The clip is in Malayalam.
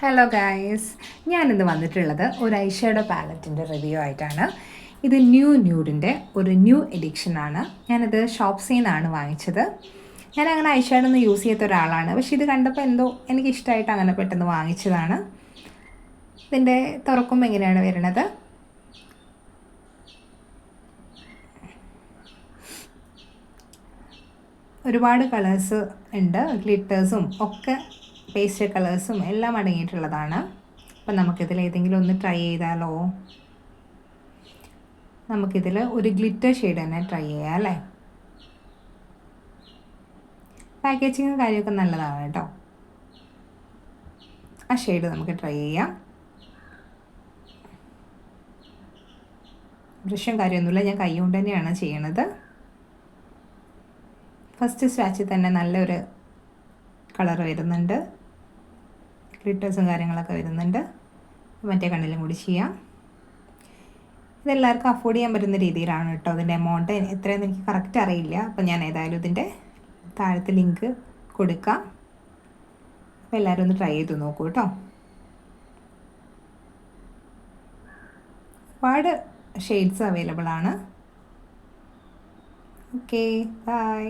ഹലോ ഗായ്സ്, ഞാനിന്ന് വന്നിട്ടുള്ളത് ഒരു ഐഷാഡോ പാലറ്റിൻ്റെ റിവ്യൂ ആയിട്ടാണ്. ഇത് ന്യൂഡിൻ്റെ ഒരു ന്യൂ എഡിക്ഷനാണ്. ഞാനിത് ഷോപ്സിൽ നിന്നാണ് വാങ്ങിച്ചത്. ഞാനങ്ങനെ ഐഷാഡോ ഒന്നും യൂസ് ചെയ്യാത്ത ഒരാളാണ്, പക്ഷേ ഇത് കണ്ടപ്പോൾ എന്തോ എനിക്കിഷ്ടമായിട്ട് അങ്ങനെ പെട്ടെന്ന് വാങ്ങിച്ചതാണ്. ഇതിൻ്റെ തുറക്കുമ്പോൾ എങ്ങനെയാണ് വരുന്നത്. ഒരുപാട് കളേഴ്സ് ഉണ്ട്, ഗ്ലിറ്റേഴ്സും ഒക്കെ പേസ്റ്റൽ കളേഴ്സും എല്ലാം അടങ്ങിയിട്ടുള്ളതാണ്. അപ്പം നമുക്കിതിൽ ഏതെങ്കിലും ഒന്ന് ട്രൈ ചെയ്താലോ? നമുക്കിതിൽ ഒരു ഗ്ലിറ്റർ ഷെയ്ഡ് തന്നെ ട്രൈ ചെയ്യാം അല്ലേ. പാക്കേജിങ്ങും കാര്യമൊക്കെ നല്ലതാണ് കേട്ടോ. ആ ഷെയ്ഡ് നമുക്ക് ട്രൈ ചെയ്യാം. ബ്രഷും കാര്യമൊന്നുമില്ല, ഞാൻ കൈ കൊണ്ട് തന്നെയാണ് ചെയ്യണത്. ഫസ്റ്റ് സ്വാച്ചിൽ തന്നെ നല്ലൊരു കളർ വരുന്നുണ്ട്, ഗ്ലിറ്റേഴ്സും കാര്യങ്ങളൊക്കെ വരുന്നുണ്ട്. മറ്റേ കണ്ണിലും കൂടി ചെയ്യാം. ഇതെല്ലാവർക്കും അഫോർഡ് ചെയ്യാൻ പറ്റുന്ന രീതിയിലാണ് കേട്ടോ. അതിൻ്റെ എമൗണ്ട് എത്രയെന്ന് എനിക്ക് കറക്റ്റ് അറിയില്ല. അപ്പം ഞാൻ ഏതായാലും ഇതിൻ്റെ താഴത്തെ ലിങ്ക് കൊടുക്കാം. അപ്പോൾ എല്ലാവരും ഒന്ന് ട്രൈ ചെയ്ത് നോക്കൂ കേട്ടോ. ഒരുപാട് ഷെയ്ഡ്സ് അവൈലബിൾ ആണ്. Okay, by.